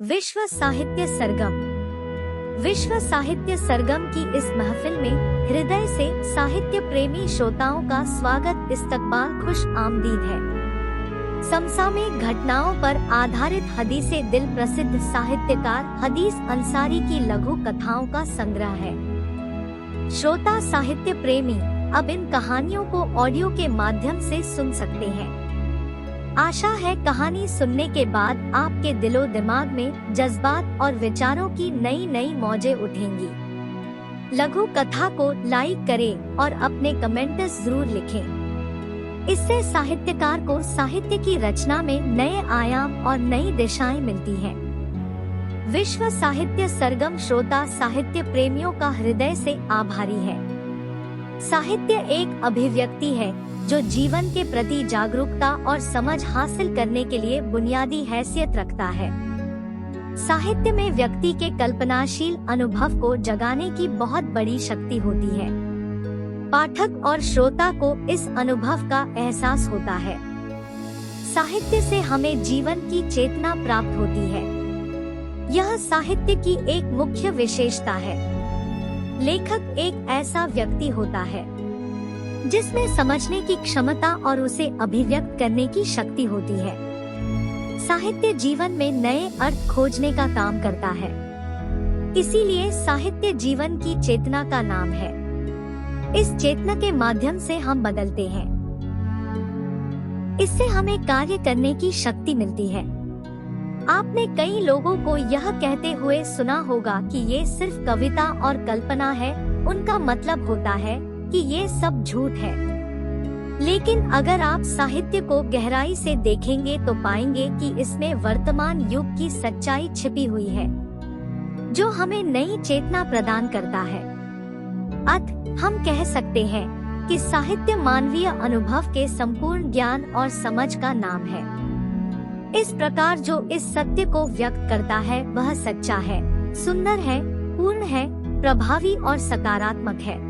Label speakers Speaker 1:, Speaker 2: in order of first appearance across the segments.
Speaker 1: विश्व साहित्य सरगम। विश्व साहित्य सरगम की इस महफिल में हृदय से साहित्य प्रेमी श्रोताओं का स्वागत इस्तकबाल खुश आमदीद है। समसामयिक घटनाओं पर आधारित हदीसे दिल प्रसिद्ध साहित्यकार हदीस अंसारी की लघु कथाओं का संग्रह है। श्रोता साहित्य प्रेमी अब इन कहानियों को ऑडियो के माध्यम से सुन सकते हैं। आशा है कहानी सुनने के बाद आपके दिलो दिमाग में जज्बात और विचारों की नई नई मौजें उठेंगी। लघु कथा को लाइक करें और अपने कमेंट्स जरूर लिखें। इससे साहित्यकार को साहित्य की रचना में नए आयाम और नई दिशाएं मिलती हैं। विश्व साहित्य सरगम श्रोता साहित्य प्रेमियों का हृदय से आभारी है। साहित्य एक अभिव्यक्ति है जो जीवन के प्रति जागरूकता और समझ हासिल करने के लिए बुनियादी हैसियत रखता है। साहित्य में व्यक्ति के कल्पनाशील अनुभव को जगाने की बहुत बड़ी शक्ति होती है। पाठक और श्रोता को इस अनुभव का एहसास होता है। साहित्य से हमें जीवन की चेतना प्राप्त होती है। यह साहित्य की एक मुख्य विशेषता है। लेखक एक ऐसा व्यक्ति होता है जिसमें समझने की क्षमता और उसे अभिव्यक्त करने की शक्ति होती है। साहित्य जीवन में नए अर्थ खोजने का काम करता है। इसीलिए साहित्य जीवन की चेतना का नाम है। इस चेतना के माध्यम से हम बदलते हैं। इससे हमें कार्य करने की शक्ति मिलती है। आपने कई लोगों को यह कहते हुए सुना होगा कि ये सिर्फ कविता और कल्पना है। उनका मतलब होता है कि ये सब झूठ है। लेकिन अगर आप साहित्य को गहराई से देखेंगे तो पाएंगे कि इसमें वर्तमान युग की सच्चाई छिपी हुई है, जो हमें नई चेतना प्रदान करता है। अतः हम कह सकते हैं कि साहित्य मानवीय अनुभव के संपूर्ण ज्ञान और समझ का नाम है। इस प्रकार जो इस सत्य को व्यक्त करता है वह सच्चा है, सुंदर है, पूर्ण है, प्रभावी और सकारात्मक है।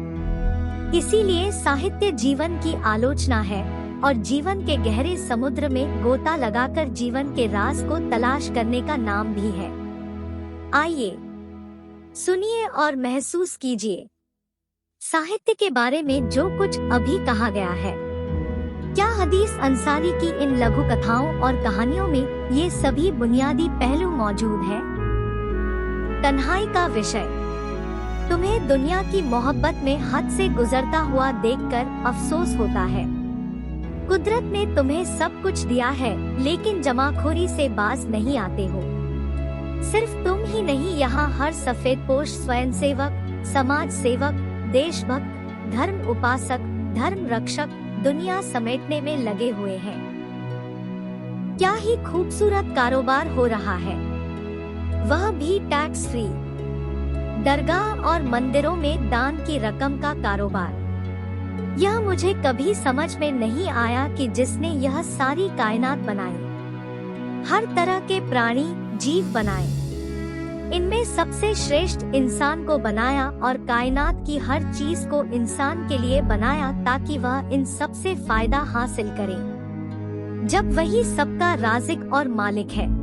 Speaker 1: इसीलिए साहित्य जीवन की आलोचना है और जीवन के गहरे समुद्र में गोता लगाकर जीवन के राज को तलाश करने का नाम भी है। आइए सुनिए और महसूस कीजिए साहित्य के बारे में जो कुछ अभी कहा गया है। क्या हदीस अंसारी की इन लघु कथाओं और कहानियों में ये सभी बुनियादी पहलू मौजूद हैं? तन्हाई का विषय। तुम्हें दुनिया की मोहब्बत में हद से गुजरता हुआ देखकर अफसोस होता है। कुदरत ने तुम्हें सब कुछ दिया है, लेकिन जमाखोरी से बाज नहीं आते हो। सिर्फ तुम ही नहीं, यहाँ हर सफेदपोश स्वयंसेवक, समाज सेवक, देशभक्त, धर्म उपासक, धर्म रक्षक दुनिया समेटने में लगे हुए हैं। क्या ही खूबसूरत कारोबार हो रहा है, वह भी टैक्स फ्री। दरगाह और मंदिरों में दान की रकम का कारोबार। यह मुझे कभी समझ में नहीं आया कि जिसने यह सारी कायनात बनाई, हर तरह के प्राणी जीव बनाए, इनमें सबसे श्रेष्ठ इंसान को बनाया और कायनात की हर चीज को इंसान के लिए बनाया ताकि वह इन सब से फायदा हासिल करे। जब वही सबका राज़िक और मालिक है,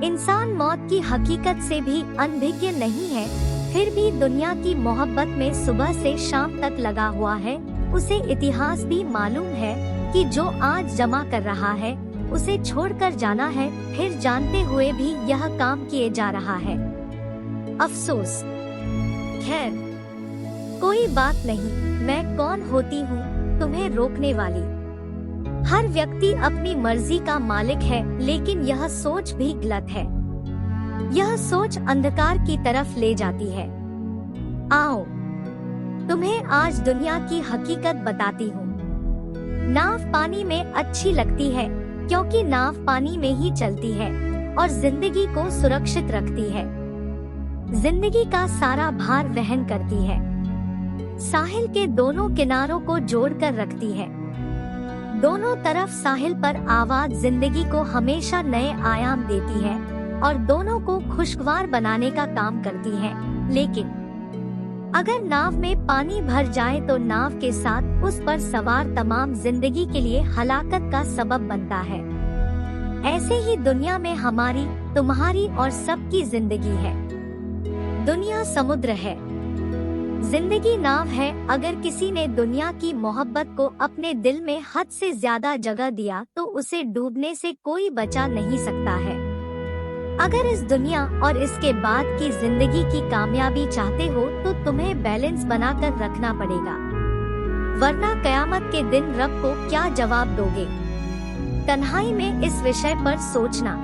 Speaker 1: इंसान मौत की हकीकत से भी अनभिज्ञ नहीं है, फिर भी दुनिया की मोहब्बत में सुबह से शाम तक लगा हुआ है। उसे इतिहास भी मालूम है कि जो आज जमा कर रहा है उसे छोड़कर जाना है, फिर जानते हुए भी यह काम किए जा रहा है। अफसोस। खैर, कोई बात नहीं। मैं कौन होती हूँ तुम्हें रोकने वाली? हर व्यक्ति अपनी मर्जी का मालिक है, लेकिन यह सोच भी गलत है। यह सोच अंधकार की तरफ ले जाती है। आओ, तुम्हें आज दुनिया की हकीकत बताती हूँ। नाव पानी में अच्छी लगती है क्योंकि नाव पानी में ही चलती है और जिंदगी को सुरक्षित रखती है। जिंदगी का सारा भार वहन करती है। साहिल के दोनों किनारों को जोड़कर रखती है। दोनों तरफ साहिल पर आवाज जिंदगी को हमेशा नए आयाम देती है और दोनों को खुशगवार बनाने का काम करती है। लेकिन अगर नाव में पानी भर जाए तो नाव के साथ उस पर सवार तमाम जिंदगी के लिए हलाकत का सबब बनता है। ऐसे ही दुनिया में हमारी, तुम्हारी और सबकी जिंदगी है। दुनिया समुद्र है, जिंदगी नाव है। अगर किसी ने दुनिया की मोहब्बत को अपने दिल में हद से ज्यादा जगह दिया तो उसे डूबने से कोई बचा नहीं सकता है। अगर इस दुनिया और इसके बाद की जिंदगी की कामयाबी चाहते हो तो तुम्हें बैलेंस बनाकर रखना पड़ेगा, वरना कयामत के दिन रब को क्या जवाब दोगे। तन्हाई में इस विषय पर सोचना।